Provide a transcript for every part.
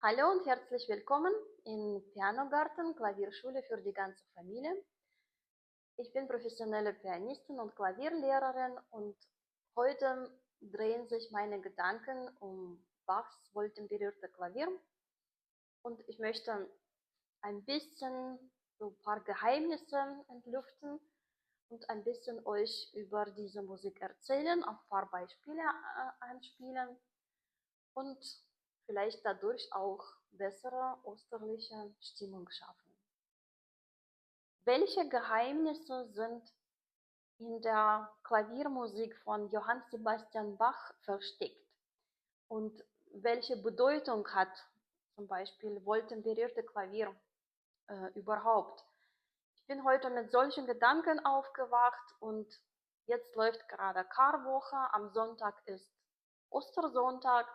Hallo und herzlich willkommen im Pianogarten, Klavierschule für die ganze Familie. Ich bin professionelle Pianistin und Klavierlehrerin und heute drehen sich meine Gedanken um Bachs wohltemperierte Klavier und ich möchte ein bisschen so ein paar Geheimnisse entlüften und ein bisschen euch über diese Musik erzählen, ein paar Beispiele anspielen und vielleicht dadurch auch bessere osterliche Stimmung schaffen. Welche Geheimnisse sind in der Klaviermusik von Johann Sebastian Bach versteckt? Und welche Bedeutung hat zum Beispiel wohltemperierte Klavier überhaupt? Ich bin heute mit solchen Gedanken aufgewacht und jetzt läuft gerade Karwoche. Am Sonntag ist Ostersonntag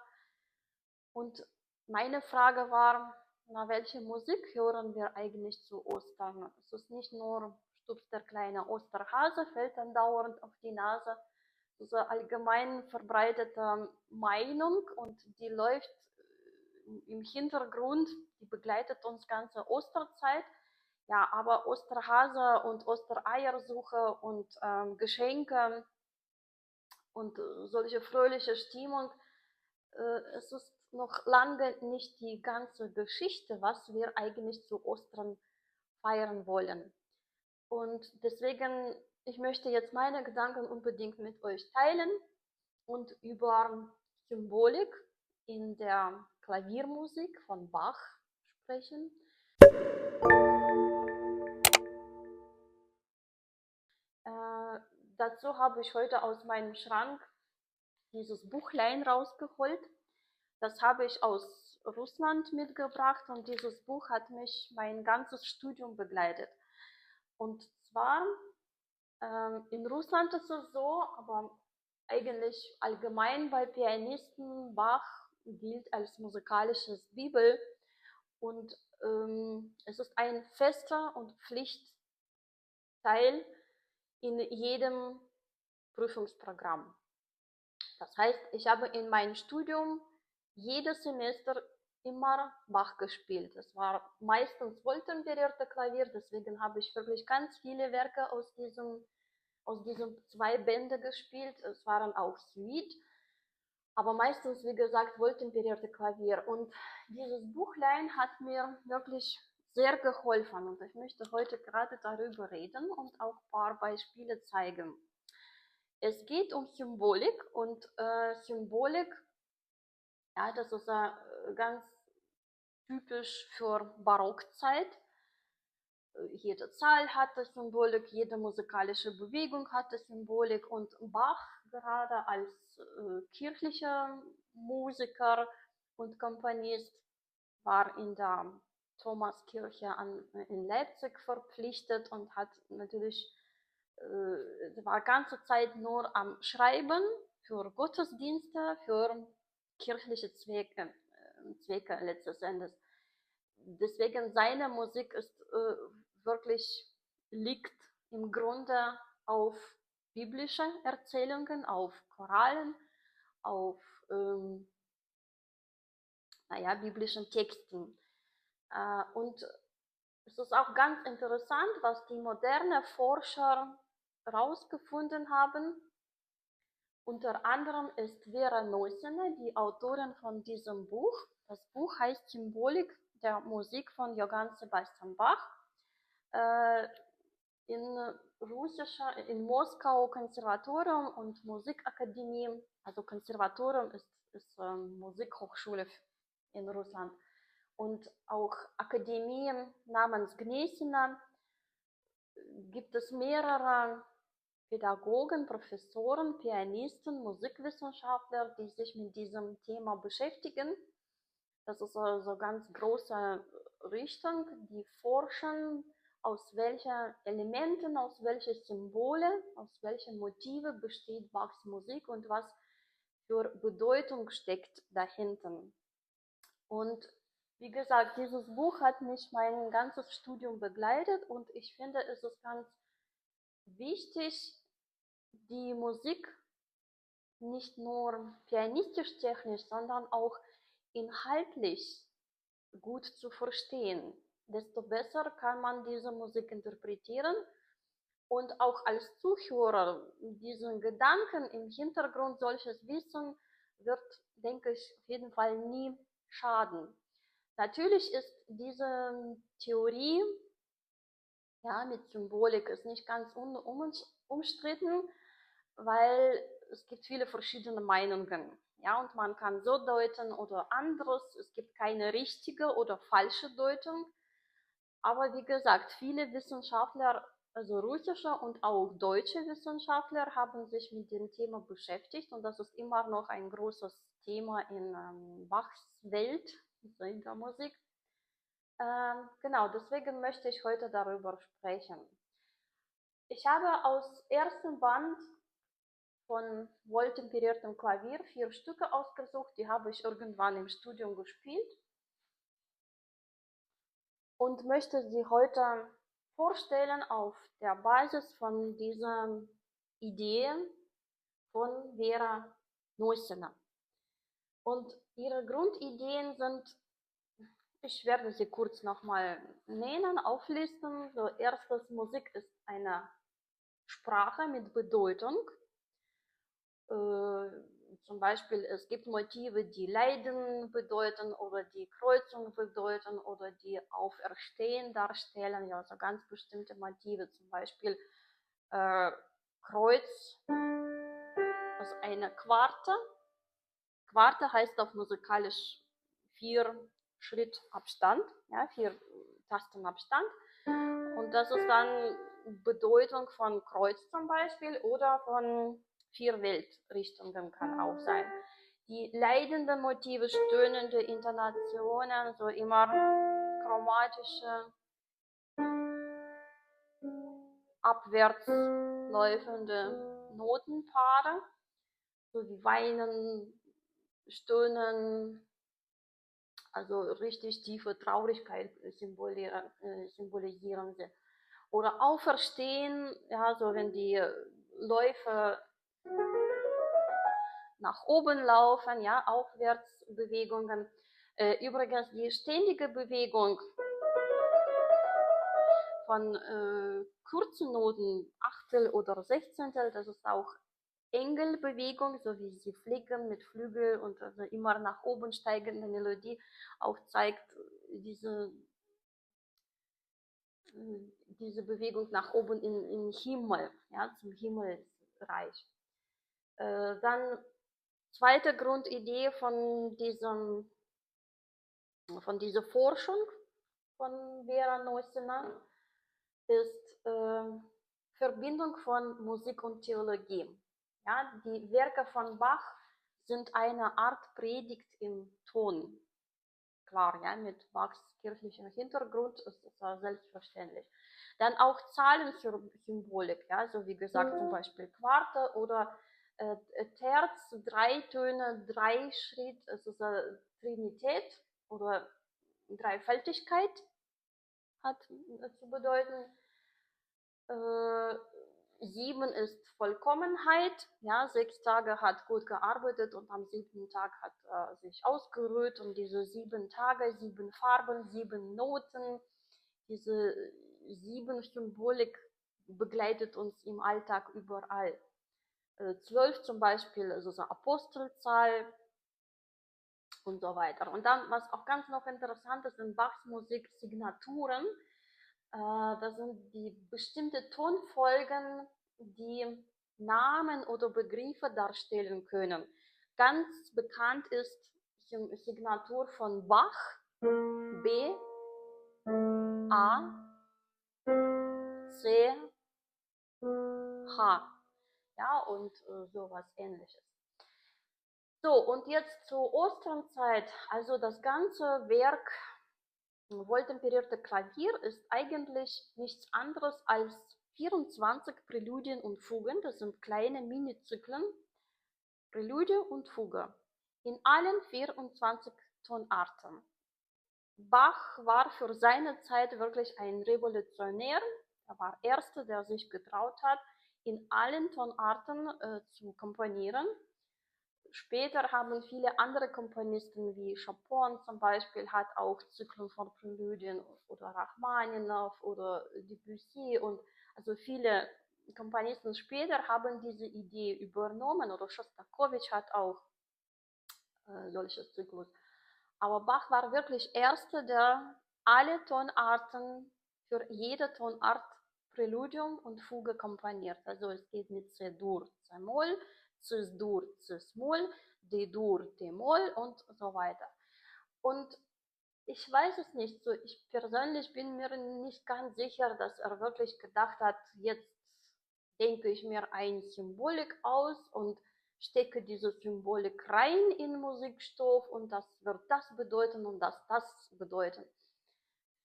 und meine Frage war, na, welche Musik hören wir eigentlich zu Ostern? Es ist nicht nur stupst der kleine Osterhase, fällt dann dauernd auf die Nase. Das ist eine allgemein verbreitete Meinung und die läuft im Hintergrund, die begleitet uns ganze Osterzeit. Ja, aber Osterhase und Ostereiersuche und Geschenke und solche fröhliche Stimmung, es ist noch lange nicht die ganze Geschichte, was wir eigentlich zu Ostern feiern wollen. Und deswegen, ich möchte jetzt meine Gedanken unbedingt mit euch teilen und über Symbolik in der Klaviermusik von Bach sprechen. Äh, Dazu habe ich heute aus meinem Schrank dieses Buchlein rausgeholt. Das habe ich aus Russland mitgebracht und dieses Buch hat mich mein ganzes Studium begleitet. Und zwar in Russland ist es so, aber eigentlich allgemein bei Pianisten, Bach gilt als musikalisches Bibel und es ist ein fester und Pflichtteil in jedem Prüfungsprogramm. Das heißt, ich habe in meinem Studium jedes Semester immer Bach gespielt. Es war meistens wohltemperierte Klavier, deswegen habe ich wirklich ganz viele Werke aus diesen zwei Bänden gespielt. Es waren auch Suite, aber meistens, wie gesagt, wohltemperierte Klavier. Und dieses Buchlein hat mir wirklich sehr geholfen und ich möchte heute gerade darüber reden und auch ein paar Beispiele zeigen. Es geht um Symbolik und Symbolik, ja, das ist ganz typisch für Barockzeit. Jede Zahl hatte Symbolik, jede musikalische Bewegung hatte Symbolik und Bach gerade als kirchlicher Musiker und Komponist war in der Thomaskirche in Leipzig verpflichtet und hat natürlich war ganze Zeit nur am Schreiben für Gottesdienste, für kirchliche Zwecke letztes Endes. Deswegen seine Musik ist wirklich liegt im Grunde auf biblische Erzählungen, auf Choralen, auf naja, biblischen Texten. Und es ist auch ganz interessant, was die moderne Forscher herausgefunden haben. Unter anderem ist Vera Neusene die Autorin von diesem Buch. Das Buch heißt Symbolik der Musik von Johann Sebastian Bach. Äh, in Moskau Konservatorium und Musikakademie, also Konservatorium ist Musikhochschule in Russland und auch Akademien namens Gnesina gibt es mehrere Pädagogen, Professoren, Pianisten, Musikwissenschaftler, die sich mit diesem Thema beschäftigen. Das ist also eine ganz große Richtung, die forschen, aus welchen Elementen, aus welchen Symbole, aus welchen Motive besteht Bachs Musik und was für Bedeutung steckt dahinter. Und wie gesagt, dieses Buch hat mich mein ganzes Studium begleitet und ich finde, es ist ganz wichtig, die Musik nicht nur pianistisch-technisch, sondern auch inhaltlich gut zu verstehen. Desto besser kann man diese Musik interpretieren und auch als Zuhörer diesen Gedanken im Hintergrund solches Wissen wird, denke ich, auf jeden Fall nie schaden. Natürlich ist diese Theorie ja, mit Symbolik ist nicht ganz umstritten, weil es gibt viele verschiedene Meinungen. Ja, und man kann so deuten oder anderes. Es gibt keine richtige oder falsche Deutung. Aber wie gesagt, viele Wissenschaftler, also russische und auch deutsche Wissenschaftler, haben sich mit dem Thema beschäftigt und das ist immer noch ein großes Thema in Bachs Welt, in der Musik. Genau, deswegen möchte ich heute darüber sprechen. Ich habe aus ersten Band von wohltemperiertem Klavier 4 Stücke ausgesucht, die habe ich irgendwann im Studium gespielt und möchte sie heute vorstellen auf der Basis von dieser Idee von Vera Neusena. Und ihre Grundideen sind, ich werde sie kurz nochmal nennen, auflisten. So, erstes, Musik ist eine Sprache mit Bedeutung. Zum Beispiel, es gibt Motive, die Leiden bedeuten oder die Kreuzung bedeuten oder die Auferstehen darstellen. Ja, so ganz bestimmte Motive, zum Beispiel Kreuz, das ist eine Quarte. Quarte heißt auf musikalisch 4 Schritt Abstand, ja, 4 Tasten Abstand. Und das ist dann Bedeutung von Kreuz zum Beispiel oder von 4 Weltrichtungen kann auch sein. Die leidenden Motive, stöhnende Intonationen, so immer chromatische, abwärts läufende Notenpaare, so wie Weinen, Stöhnen, also richtig tiefe Traurigkeit symbolisieren sie. Oder Auferstehen, ja, so wenn die Läufe nach oben laufen, ja, Aufwärtsbewegungen. Übrigens die ständige Bewegung von kurzen Noten, Achtel oder Sechzehntel, das ist auch Engelbewegung, so wie sie fliegen mit Flügel und also immer nach oben steigende Melodie auch zeigt diese Bewegung nach oben in Himmel, ja, zum Himmelsreich. Dann zweite Grundidee von dieser Forschung von Vera Neusena ist Verbindung von Musik und Theologie. Ja, die Werke von Bach sind eine Art Predigt im Ton. Klar, ja, mit Bachs kirchlichem Hintergrund ist das selbstverständlich. Dann auch Zahlensymbolik, ja, so wie gesagt, zum Beispiel Quarte oder Terz, 3 Töne, 3 Schritt, es ist eine Trinität oder Dreifaltigkeit hat zu bedeuten. 7 ist Vollkommenheit, ja, 6 Tage hat gut gearbeitet und am 7. Tag hat sich ausgeruht und diese 7 Tage, 7 Farben, 7 Noten, diese 7 Symbolik begleitet uns im Alltag überall. 12 zum Beispiel, also so Apostelzahl und so weiter. Und dann, was auch ganz noch interessant ist, in Bachs Musik Signaturen, das sind die bestimmte Tonfolgen, die Namen oder Begriffe darstellen können. Ganz bekannt ist die Signatur von Bach, B, A, C, H. Ja, und sowas ähnliches. So, und jetzt zur Osternzeit, also das ganze Werk Wohltemperierte Klavier ist eigentlich nichts anderes als 24 Präludien und Fugen, das sind kleine Mini-Zyklen, Prälude und Fuge, in allen 24 Tonarten. Bach war für seine Zeit wirklich ein Revolutionär, er war der Erste, der sich getraut hat, in allen Tonarten zu komponieren. später haben viele andere Komponisten wie Chopin zum Beispiel hat auch Zyklen von Präludien oder Rachmaninow oder Debussy und also viele Komponisten später haben diese Idee übernommen oder Schostakowitsch hat auch solches Zyklus. Aber Bach war wirklich Erster, der alle Tonarten für jede Tonart Präludium und Fuge komponiert. Also es geht mit C-Dur, C-Moll, Cis-Dur, Cis-Moll, D-Dur, D-Moll und so weiter. Und ich weiß es nicht so. Ich persönlich bin mir nicht ganz sicher, dass er wirklich gedacht hat, jetzt denke ich mir eine Symbolik aus und stecke diese Symbolik rein in Musikstoff und das wird das bedeuten und das bedeuten.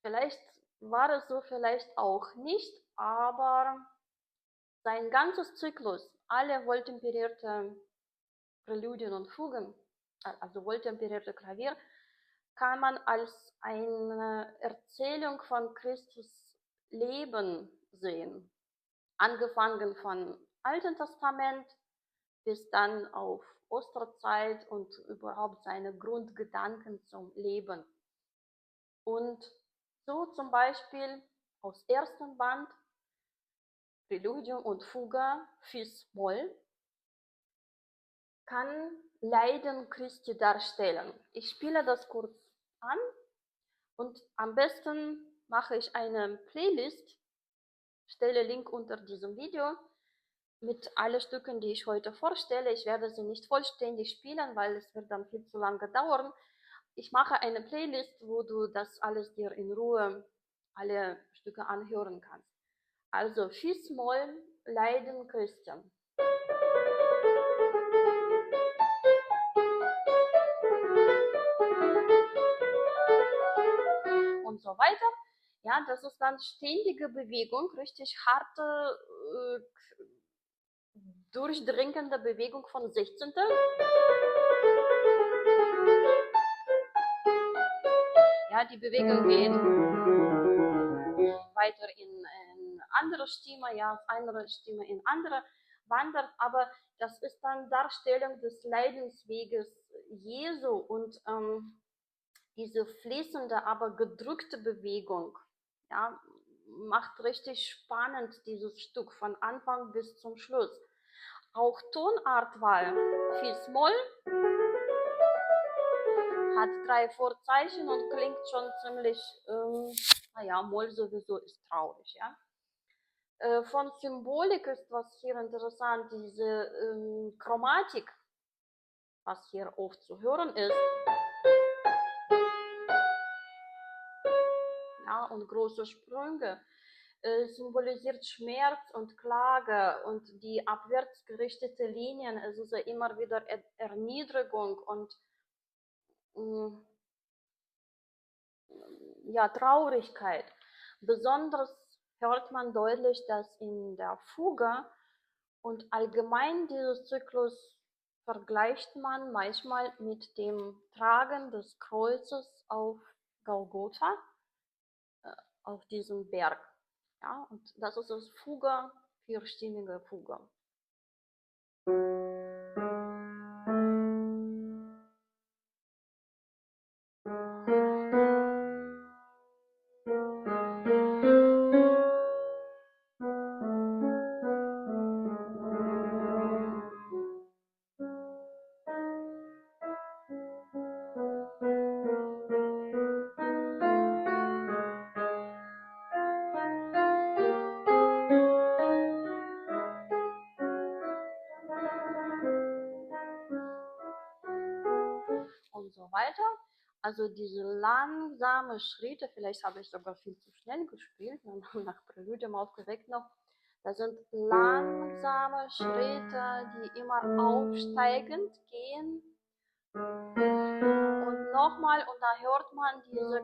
Vielleicht war es so, vielleicht auch nicht, aber sein ganzes Zyklus, alle wohltemperierte Präludien und Fugen, also wohltemperierte Klavier, kann man als eine Erzählung von Christus Leben sehen. Angefangen von Alten Testament bis dann auf Osterzeit und überhaupt seine Grundgedanken zum Leben. Und so zum Beispiel aus ersten Band Präludium und Fuge Fis-Moll kann Leiden Christi darstellen. Ich spiele das kurz an und am besten mache ich eine Playlist, stelle Link unter diesem Video mit allen Stücken, die ich heute vorstelle. Ich werde sie nicht vollständig spielen, weil es wird dann viel zu lange dauern. Ich mache eine Playlist, wo du das alles dir in Ruhe alle Stücke anhören kannst. Also Fis-Moll, Leiden Christian. Und so weiter. Ja, das ist dann ständige Bewegung, richtig harte, durchdringende Bewegung von 16. Ja, die Bewegung geht weiter in andere Stimme, ja, andere Stimme in andere wandert, aber das ist dann Darstellung des Leidensweges Jesu und diese fließende, aber gedrückte Bewegung, ja, macht richtig spannend dieses Stück von Anfang bis zum Schluss. Auch Tonartwahl, Fis-Moll, hat 3 Vorzeichen und klingt schon ziemlich, naja, Moll sowieso ist traurig, ja. Von Symbolik ist was hier interessant, diese Chromatik, was hier oft zu hören ist. Ja, und große Sprünge symbolisiert Schmerz und Klage und die abwärts gerichtete Linien, es ist ja immer wieder Erniedrigung und ja, Traurigkeit. Besonders hört man deutlich, dass in der Fuge und allgemein dieses Zyklus vergleicht man manchmal mit dem Tragen des Kreuzes auf Golgotha, auf diesem Berg. Ja, und das ist das Fuge, vierstimmige Fuge. Und so weiter. Also diese langsame Schritte, vielleicht habe ich sogar viel zu schnell gespielt, nach Präludium aufgeweckt noch. Das sind langsame Schritte, die immer aufsteigend gehen. Und nochmal, und da hört man diese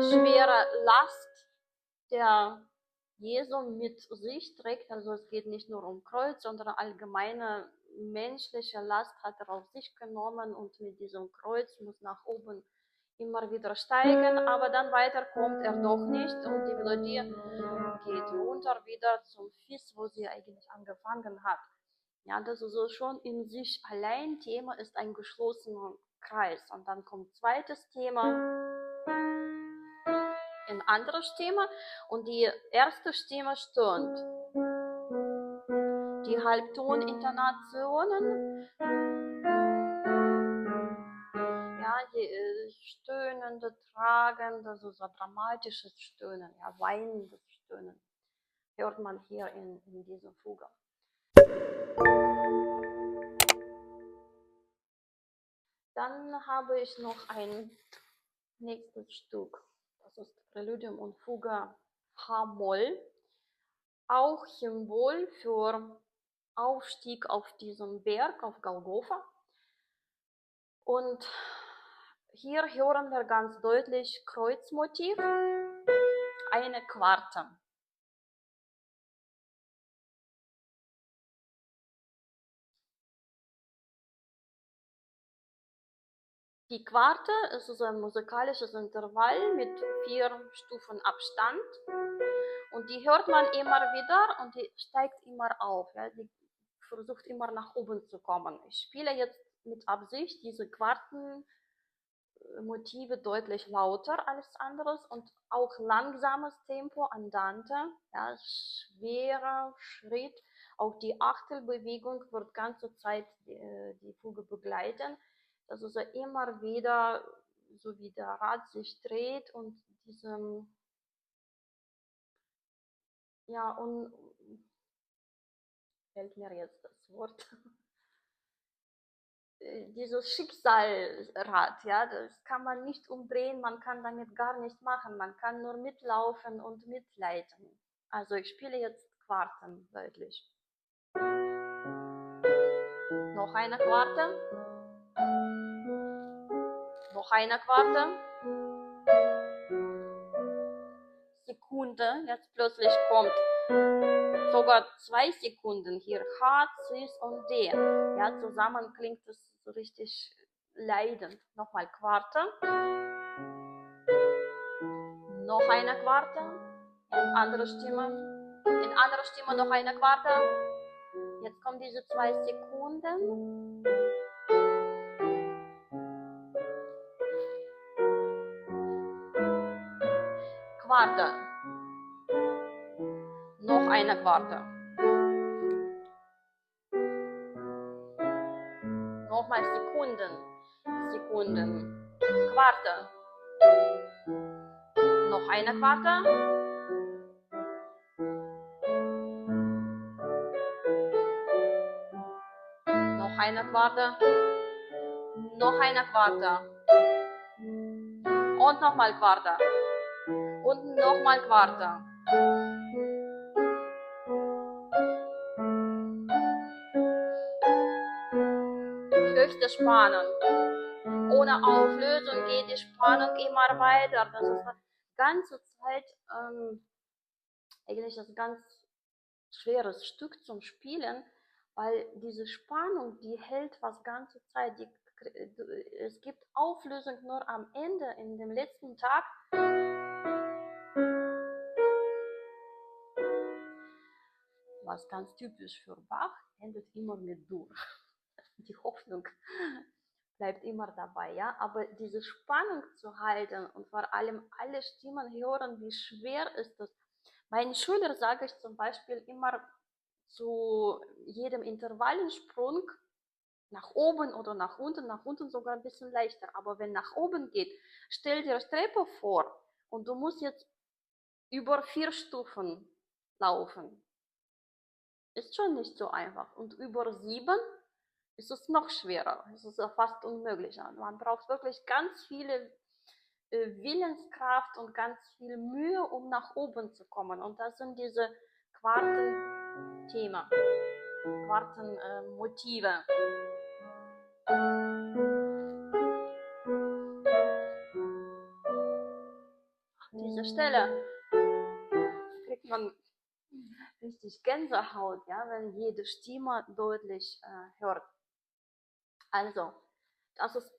schwere Last, der Jesu mit sich trägt. Also es geht nicht nur um Kreuz, sondern allgemeine menschliche Last hat er auf sich genommen und mit diesem Kreuz muss nach oben immer wieder steigen, aber dann weiter kommt er doch nicht und die Melodie geht runter wieder zum Fis, wo sie eigentlich angefangen hat. Ja, das ist so schon in sich allein Thema ist ein geschlossener Kreis. Und dann kommt zweites Thema, ein anderes Thema und die erste Stimme stöhnt. Die Halbtonintonationen, ja, die stöhnende, tragende, so dramatisches Stöhnen, ja, weinendes Stöhnen, hört man hier in dieser Fuge. Dann habe ich noch ein nächstes Stück, das ist Präludium und Fuge H-Moll, auch Symbol für Aufstieg auf diesem Berg, auf Golgotha. Und hier hören wir ganz deutlich Kreuzmotiv, eine Quarte. Die Quarte ist so ein musikalisches Intervall mit 4 Stufen Abstand und die hört man immer wieder und die steigt immer auf. Ja? Die versucht immer nach oben zu kommen. Ich spiele jetzt mit Absicht diese Quartenmotive deutlich lauter als anderes und auch langsames Tempo, Andante, ja, schwerer Schritt. Auch die Achtelbewegung wird ganze Zeit die Fuge begleiten. Das ist immer wieder, so wie der Rad sich dreht und diesem, ja, und fällt mir jetzt das Wort, dieses Schicksalsrad, ja, das kann man nicht umdrehen, man kann damit gar nicht machen, man kann nur mitlaufen und mitleiten. Also ich spiele jetzt Quarten deutlich. Noch eine Quarte. Noch eine Quarte. Sekunde, jetzt plötzlich kommt sogar 2 Sekunden hier, H, Cis und D. Ja, zusammen klingt es so richtig leidend. Nochmal Quarte. Noch eine Quarte. In andere Stimme. In andere Stimme noch eine Quarte. Jetzt kommen diese 2 Sekunden. Quarte. Noch eine Quarte. Nochmal Sekunden. Sekunden. Quarte. Noch eine Quarte. Noch eine Quarte. Noch eine Quarte. Und nochmal Quarte. Und nochmal Quarte. Höchste Spannung. Ohne Auflösung geht die Spannung immer weiter. Das ist die ganze Zeit eigentlich ein ganz schweres Stück zum Spielen, weil diese Spannung, die hält was ganze Zeit. Es gibt Auflösung nur am Ende, in dem letzten Tag. Was ganz typisch für Bach, endet immer mit Dur. Die Hoffnung bleibt immer dabei, ja. Aber diese Spannung zu halten und vor allem alle Stimmen hören, wie schwer ist das. Meinen Schülern sage ich zum Beispiel immer zu jedem Intervallensprung nach oben oder nach unten sogar ein bisschen leichter. Aber wenn nach oben geht, stell dir Treppe vor und du musst jetzt über 4 Stufen laufen. Ist schon nicht so einfach. Und über 7 ist es noch schwerer. Es ist fast unmöglich. Man braucht wirklich ganz viele Willenskraft und ganz viel Mühe, um nach oben zu kommen. Und das sind diese Quartenthemen, Quartenmotive. An dieser Stelle kriegt man richtig Gänsehaut, ja, wenn jede Stimme deutlich hört. Also, das ist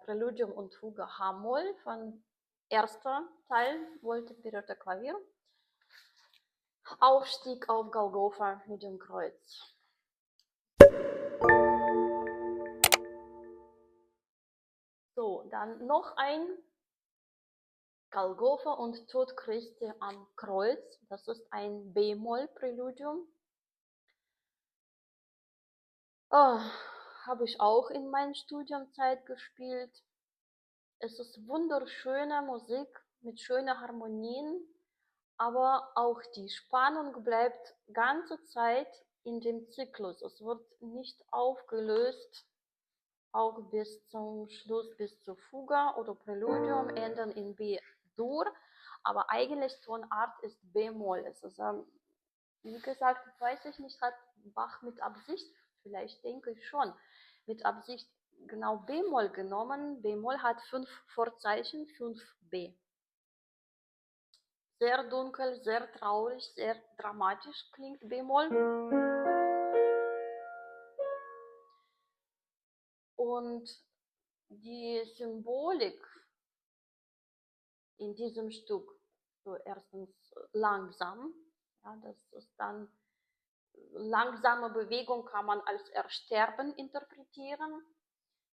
Präludium und Fuge H-Moll von erster Teil, Volte Pirouette Klavier. Aufstieg auf Golgotha mit dem Kreuz. So, dann noch ein Golgotha und Tod Christi am Kreuz. Das ist ein B-Moll-Präludium. Habe ich auch in meiner Studienzeit gespielt. Es ist wunderschöne Musik mit schönen Harmonien, aber auch die Spannung bleibt ganze Zeit in dem Zyklus. Es wird nicht aufgelöst, auch bis zum Schluss, bis zur Fuga oder Präludium, enden in B-Dur, aber eigentlich Tonart ist B-Moll. Es ist, wie gesagt, weiß ich nicht, hat Bach mit Absicht, vielleicht denke ich schon, mit Absicht genau B-Moll genommen. B-Moll hat 5 Vorzeichen, 5B. Sehr dunkel, sehr traurig, sehr dramatisch klingt B-Moll. Und die Symbolik in diesem Stück, so erstens langsam, ja, das ist dann langsame Bewegung kann man als Ersterben interpretieren,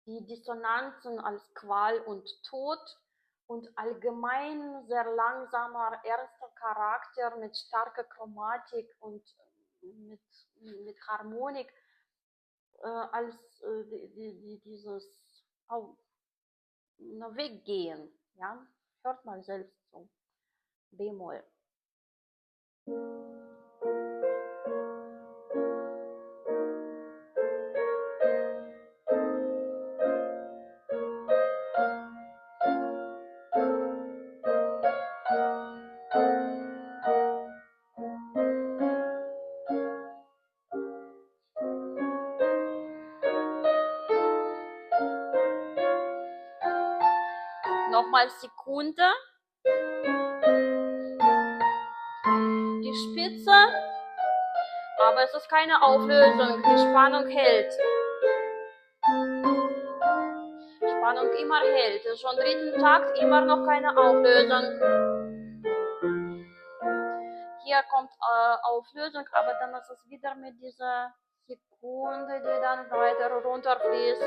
die Dissonanzen als Qual und Tod und allgemein sehr langsamer erster Charakter mit starker Chromatik und mit Harmonik als dieses Weggehen. Ja? Hört mal selbst so. B-Moll. Nochmal Sekunde. Die Spitze, aber es ist keine Auflösung. Die Spannung hält. Spannung immer hält. Schon dritten Takt, immer noch keine Auflösung. Hier kommt Auflösung, aber dann ist es wieder mit dieser Sekunde, die dann weiter runterfließt.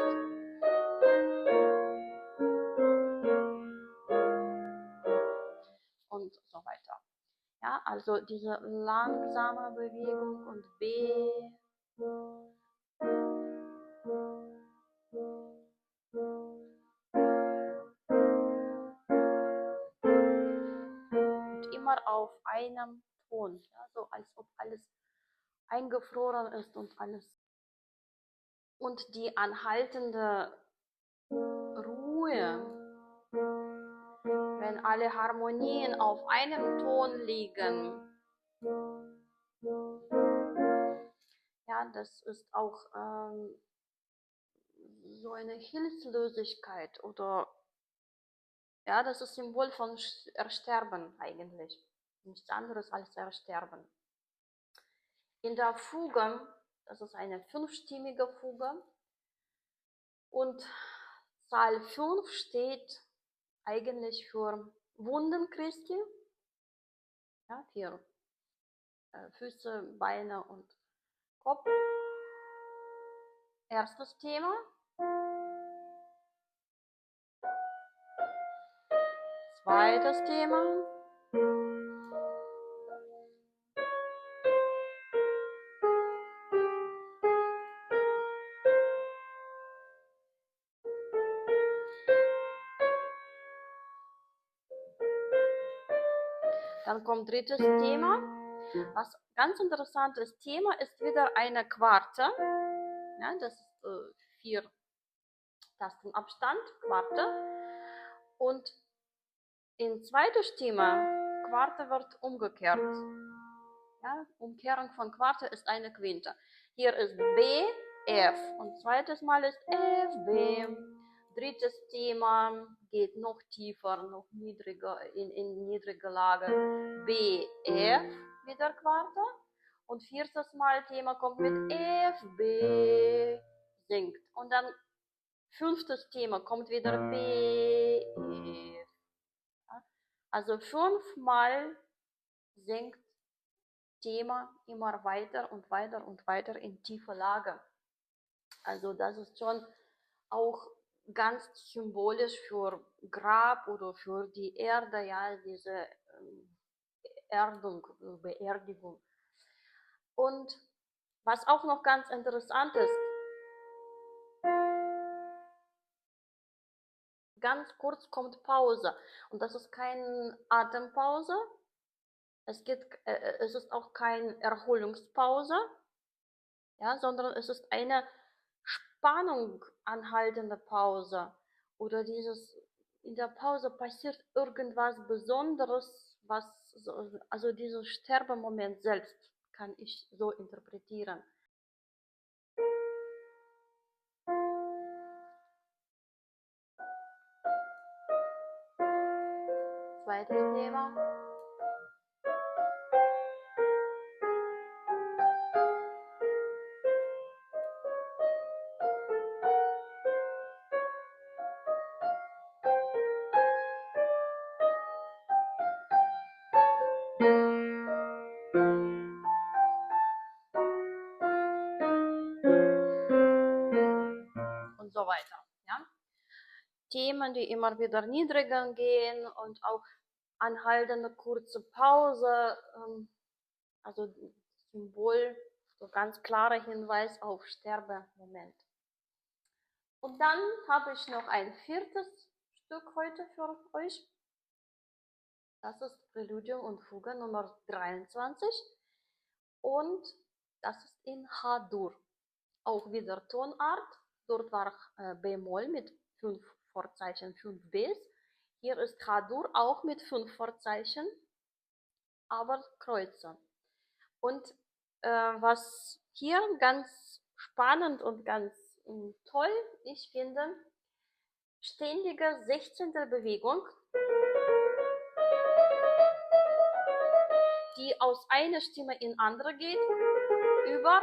Und so weiter. Ja, also diese langsame Bewegung und B. Und immer auf einem Ton, ja, so als ob alles eingefroren ist und alles. Und die anhaltende Ruhe, wenn alle Harmonien auf einem Ton liegen, ja, das ist auch so eine Hilflosigkeit oder ja, das ist Symbol von Ersterben eigentlich. Nichts anderes als Ersterben. In der Fuge, das ist eine 5-stimmige Fuge und Zahl 5 steht eigentlich für Wunden Christi, ja, für Füße, Beine und Kopf. Erstes Thema. Zweites Thema. Dann kommt drittes Thema. Was ganz interessantes Thema ist wieder eine Quarte. Ja, das ist 4 Tasten Abstand, Quarte. Und in zweites Thema, Quarte wird umgekehrt. Ja, Umkehrung von Quarte ist eine Quinte. Hier ist B, F und zweites Mal ist F, B. Drittes Thema geht noch tiefer, noch niedriger, in niedrige Lage. B, F, wieder Quarte. Und viertes Mal Thema kommt mit F, B, singt. Und dann fünftes Thema kommt wieder B, F. Also 5-mal singt Thema immer weiter und weiter und weiter in tiefe Lage. Also das ist schon auch ganz symbolisch für Grab oder für die Erde, ja, diese Erdung, Beerdigung. Und was auch noch ganz interessant ist, ganz kurz kommt Pause. Und das ist keine Atempause, es ist auch keine Erholungspause, ja, sondern es ist eine Spannung anhaltende Pause. Oder in der Pause passiert irgendwas Besonderes, also dieser Sterbemoment selbst kann ich so interpretieren. Zweites Thema. Und so weiter. Ja? Themen, die immer wieder niedriger gehen und auch anhaltende kurze Pause, also Symbol, so ganz klarer Hinweis auf Sterbemoment. Und dann habe ich noch ein viertes Stück heute für euch. Das ist Präludium und Fuge Nummer 23 und das ist in H-Dur. Auch wieder Tonart. Dort war B-Moll mit 5 Vorzeichen, 5 Bs. Hier ist H-Dur auch mit 5 Vorzeichen, aber Kreuze. Und was hier ganz spannend und ganz toll, ich finde, ständige 16. Bewegung, die aus einer Stimme in andere geht, über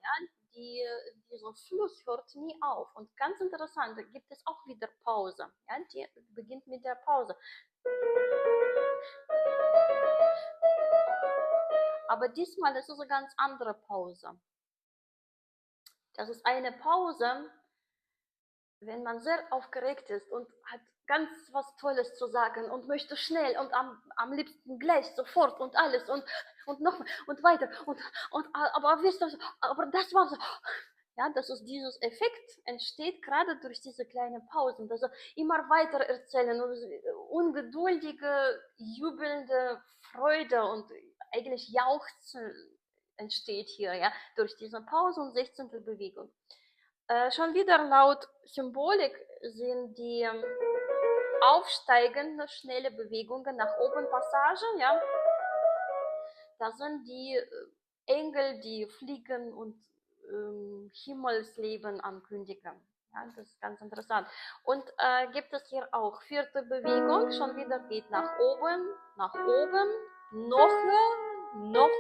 ja, dieser Fluss hört nie auf. Und ganz interessant, da gibt es auch wieder Pause. Ja, die beginnt mit der Pause. Aber diesmal ist es eine ganz andere Pause. Das ist eine Pause, wenn man sehr aufgeregt ist und hat ganz was Tolles zu sagen und möchte schnell und am liebsten gleich sofort und alles und noch und weiter aber wisst ihr, aber das war so. Ja, das ist dieses Effekt entsteht gerade durch diese kleinen Pausen, dass er immer weiter erzählen und ungeduldige, jubelnde Freude und eigentlich Jauchzen entsteht hier, ja, durch diese Pause und 16. Bewegung. Schon wieder laut Symbolik sind die aufsteigende schnelle Bewegungen nach oben Passagen, ja. Das sind die Engel, die fliegen und Himmelsleben ankündigen. Ja, das ist ganz interessant. Und gibt es hier auch vierte Bewegung, schon wieder geht nach oben, noch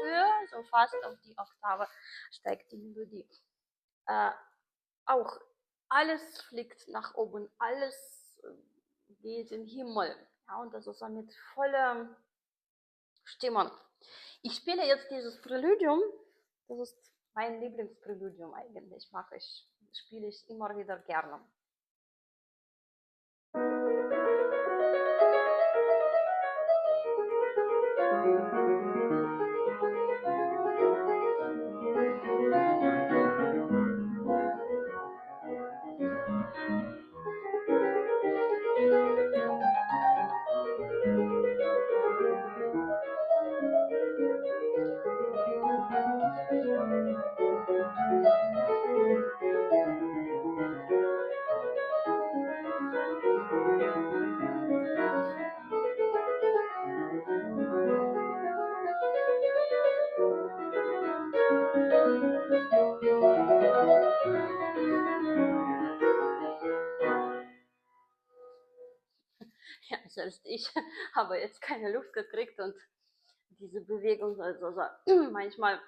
höher, so fast auf die Oktave steigt die Melodie. Auch alles fliegt nach oben, alles geht in den Himmel. Ja, und das ist mit voller Stimmung. Ich spiele jetzt dieses Präludium, das ist mein Lieblingspräludium eigentlich, spiele ich immer wieder gerne. Ja, selbst ich habe jetzt keine Luft gekriegt und diese Bewegung, also manchmal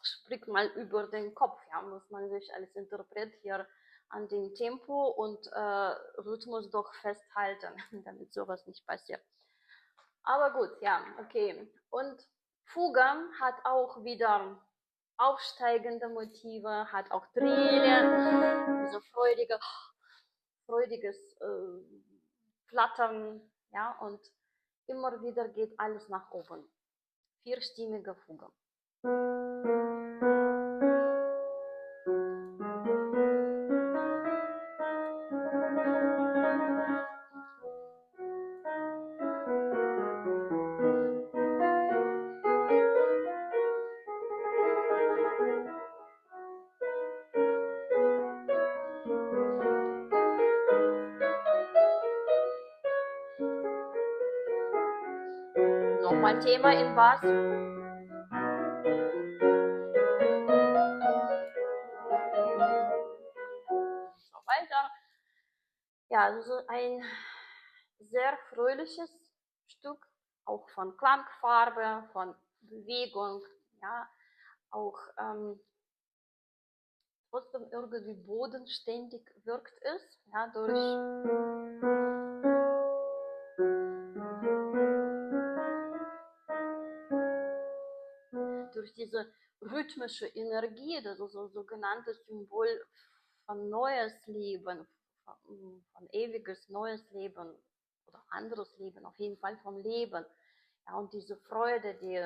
springt man über den Kopf, ja, muss man sich als Interpret hier an dem Tempo und Rhythmus doch festhalten, damit sowas nicht passiert. Aber gut, ja, okay. Und Fuge hat auch wieder aufsteigende Motive, hat auch Tränen, diese freudiges Flattern, ja, und immer wieder geht alles nach oben. Vierstimmige Fuge. Nochmal Thema im Bass. So weiter. Ja, also ein sehr fröhliches Stück, auch von Klangfarbe, von Bewegung, ja, auch trotzdem irgendwie bodenständig wirkt es, ja, durch diese rhythmische Energie, das ist so sogenanntes Symbol von neues Leben, von ewiges neues Leben oder anderes Leben, auf jeden Fall vom Leben. Ja, und diese Freude, die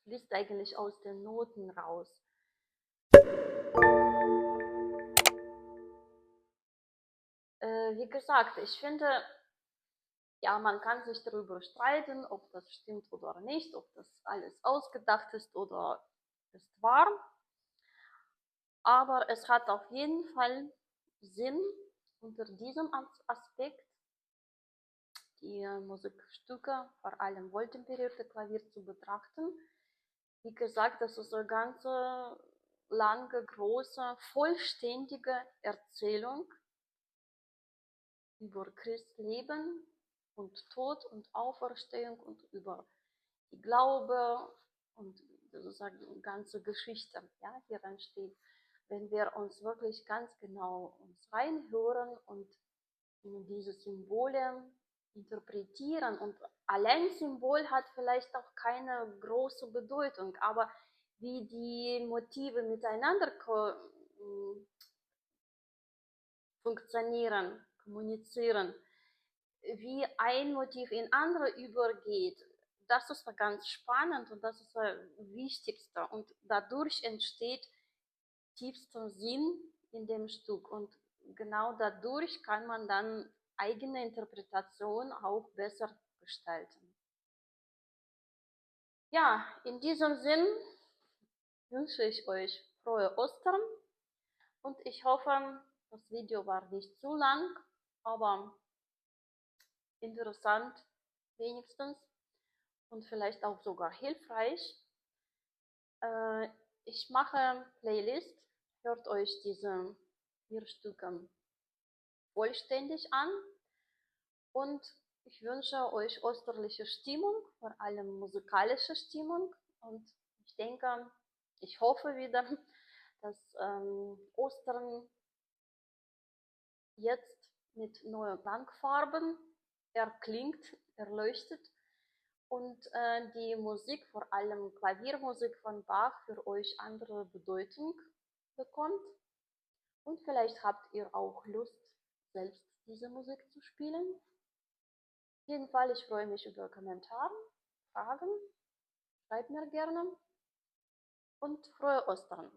fließt eigentlich aus den Noten raus. Wie gesagt, ich finde, ja, man kann sich darüber streiten, ob das stimmt oder nicht, ob das alles ausgedacht ist oder ist wahr. Aber es hat auf jeden Fall Sinn, unter diesem Aspekt die Musikstücke, vor allem wohltemperierte Klavier, zu betrachten. Wie gesagt, das ist eine ganze lange, große, vollständige Erzählung über Christi Leben und Tod und Auferstehung und über die Glaube und sozusagen die ganze Geschichte, ja, hierin steht. Wenn wir uns wirklich ganz genau uns reinhören und diese Symbole interpretieren, und allein Symbol hat vielleicht auch keine große Bedeutung, aber wie die Motive miteinander funktionieren, kommunizieren, wie ein Motiv in andere übergeht, das ist ganz spannend und das ist das Wichtigste. Und dadurch entsteht tiefster Sinn in dem Stück. Und genau dadurch kann man dann eigene Interpretation auch besser gestalten. Ja, in diesem Sinn wünsche ich euch frohe Ostern und ich hoffe, das Video war nicht zu lang, aber interessant wenigstens und vielleicht auch sogar hilfreich. Ich mache Playlist, hört euch diese 4 Stücke vollständig an und ich wünsche euch osterliche Stimmung, vor allem musikalische Stimmung und ich denke, ich hoffe wieder, dass Ostern jetzt mit neuen Klangfarben erklingt, erleuchtet und die Musik, vor allem Klaviermusik von Bach, für euch andere Bedeutung bekommt. Und vielleicht habt ihr auch Lust, selbst diese Musik zu spielen. Auf jeden Fall, ich freue mich über Kommentare, Fragen, schreibt mir gerne und frohe Ostern!